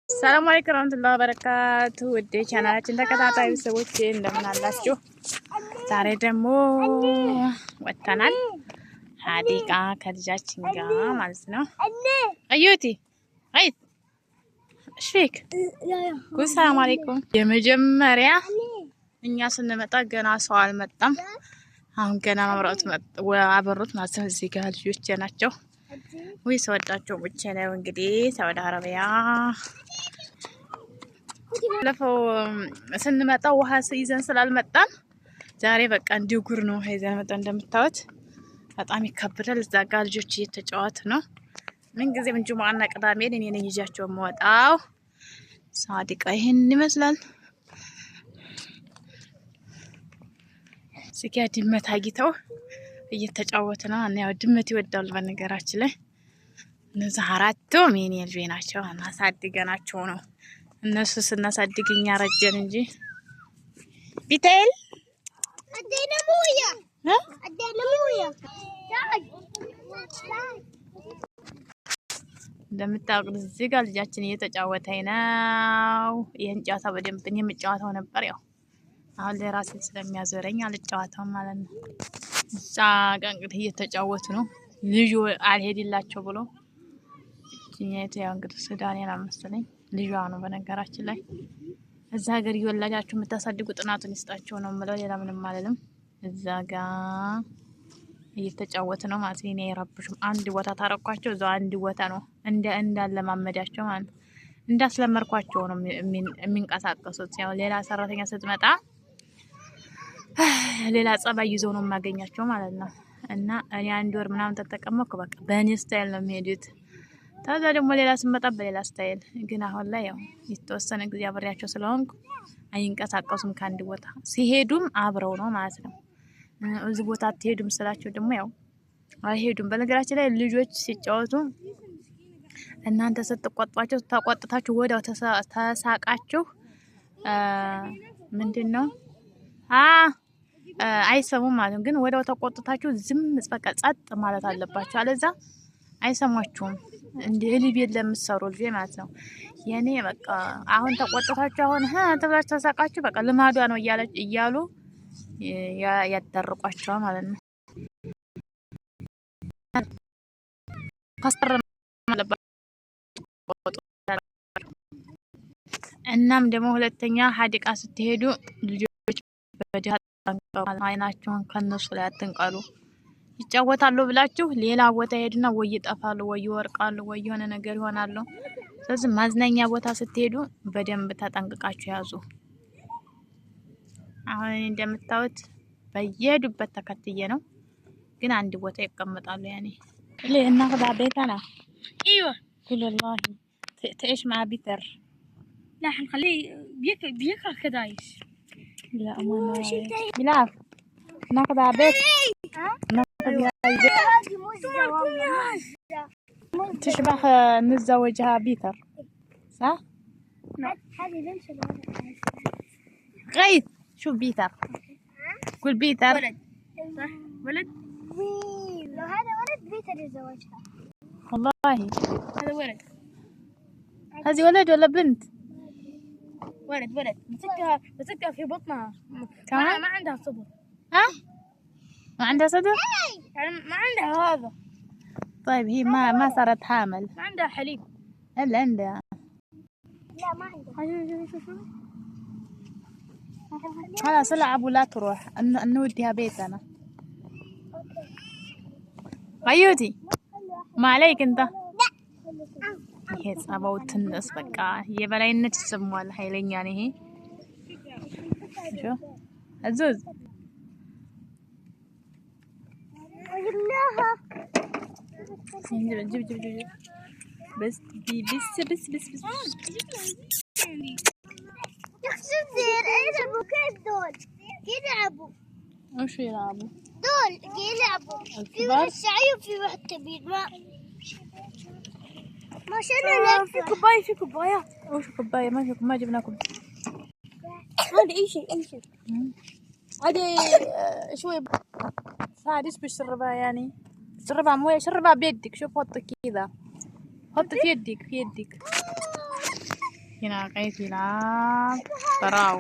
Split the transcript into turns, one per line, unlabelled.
ሰላም አለይኩም ወራህመቱላሂ ወበረካቱ። ውድ ቻናላችን ተከታታይ ሰዎች እንደምን አላችሁ? ዛሬ ደግሞ ወጥተናል ሀዲቃ ከልጃችን ጋር ማለት ነው። አዩቲ አይ ሼክ ሰላም አለይኩም። የመጀመሪያ እኛ ስንመጣ ገና ሰው አልመጣም። አሁን ገና መብራቱ አበሩት ማለት ነው። እዚህ ጋር ልጆች ናቸው ወይ ሰወዳቸው ብቻ ነው። እንግዲህ ሳውዲ አረቢያ ለፈው ስንመጣ ውሃ ይዘን ስላልመጣን ዛሬ በቃ እንዲሁ ጉር ነው ይዘን መጣን። እንደምታዩት በጣም ይከብዳል። እዛ ጋር ልጆች እየተጫወቱ ነው። ምን ጊዜም ጁምዓና ቅዳሜ እኔ ነኝ ይዣቸው የምወጣው። ሀዲቃ ይሄን ይመስላል። ሲኪያ ድመት አግኝተው እየተጫወቱ ነው። እና ያው ድመት ይወዳሉ በነገራችን ላይ እነዚህ አራቱ ምን ልጅ ናቸው። እናሳድገናቸው ነው። እነሱ ስናሳድግ እኛ ረጀን እንጂ ቢቴል እንደምታውቁት እዚህ ጋር ልጃችን እየተጫወተ ነው። ይሄን ጨዋታ በደንብ እኔ የምጫወተው ነበር። ያው አሁን ለራሴ ስለሚያዞረኝ አልጫወተውም ማለት ነው። እዛ ጋር እንግዲህ እየተጫወቱ ነው። ልጁ አልሄድላቸው ብሎ እኛይቱ ያው እንግዲህ ሱዳኔን መሰለኝ ልጇ ነው። በነገራችን ላይ እዛ ሀገር እየወለዳችሁ የምታሳድጉ ጥናቱን ይስጣቸው ነው የምለው። ሌላ ምንም አይደለም። እዛ ጋር እየተጫወቱ ነው ማለት ነው። እኔ አይረብሹም። አንድ ቦታ ታረኳቸው እዛው አንድ ቦታ ነው እንዳለማመዳቸው ማለት ነው። እንዳስለመርኳቸው ነው የሚንቀሳቀሱት። ያው ሌላ ሰራተኛ ስትመጣ ሌላ ጸባይ ይዘው ነው የማገኛቸው ማለት ነው። እና እኔ አንድ ወር ምናምን ተጠቀመኩ በቃ በእኔ ስታይል ነው የሚሄዱት። ታዛ ደግሞ ሌላ ስመጣ በሌላ ስታይል። ግን አሁን ላይ ያው የተወሰነ ጊዜ አብሬያቸው ስለሆንኩ አይንቀሳቀሱም። ከአንድ ቦታ ሲሄዱም አብረው ነው ማለት ነው። እዚህ ቦታ አትሄዱም ስላቸው ደግሞ ያው አይሄዱም። በነገራችን ላይ ልጆች ሲጫወቱ እናንተ ስትቆጧቸው ተቆጥታችሁ ወዲያው ተሳቃችሁ ምንድነው አይሰሙም ማለት ነው። ግን ወዲያው ተቆጥታችሁ ዝም በቃ ጸጥ ማለት አለባችሁ። አለዛ አይሰማችሁም። እንደ ልብ ለምትሰሩ ልጅ ማለት ነው። የኔ በቃ አሁን ተቆጥታችሁ አሁን ተብላችሁ ተሳቃችሁ በቃ ልማዷ ነው እያሉ ያዳርቋቸዋል ማለት ነው። እናም ደግሞ ሁለተኛ ሀዲቃ ስትሄዱ ልጆች በዲሃ አይናቸውን ከነሱ ላይ አትንቀሉ። ይጫወታሉ ብላችሁ ሌላ ቦታ ሄዱና ወይ ይጠፋሉ ወይ ይወርቃሉ ወይ የሆነ ነገር ይሆናሉ። ስለዚህ ማዝናኛ ቦታ ስትሄዱ በደንብ ተጠንቅቃችሁ ያዙ። አሁን እንደምታዩት በየሄዱበት ተከትዬ ነው። ግን አንድ ቦታ ይቀመጣሉ። ያኔ لناخذ بيتنا ايوه كل والله تعيش مع بيتر لا حنخليه بيكره كدايش لا بلعب ناخذ بيت تشبه نتزوجها بيتر صح؟ هذه ليش غيث شوف بيتر قول بيتر ولد صح ولد لو هذا ولد بيتر يتزوجها والله هذا ولد هذه ولد ولا بنت؟ ولد مسكها في بطنها كمان ما عندها صدر ها؟ ما عندها صدر؟ يعني ما عندها هذا. طيب هي ما صارت حامل. ما عندها حليب. إلا عندها. لا ما عندها. شوف. خلاص العب ولا تروح نوديها بيتنا. أيوتي. ما عليك أنت. ይሄ ጸባው ትንስ በቃ የበላይነት ይሰማዋል። ኃይለኛ ነው ይሄ እሺ አዙዝ جيب بس يخشوا زين يلعبوا كيف دول يلعبوا وش يلعبوا دول يلعبوا في واحد شعيب وفي واحد كبير ما شلنا في كوباية وش كوباية ما جبناكم هذا أي شيء هذه شوي فارس بشربها يعني شربها مويه شربها بيدك شوف حط كذا حط في يدك يناقيت يلعب براو.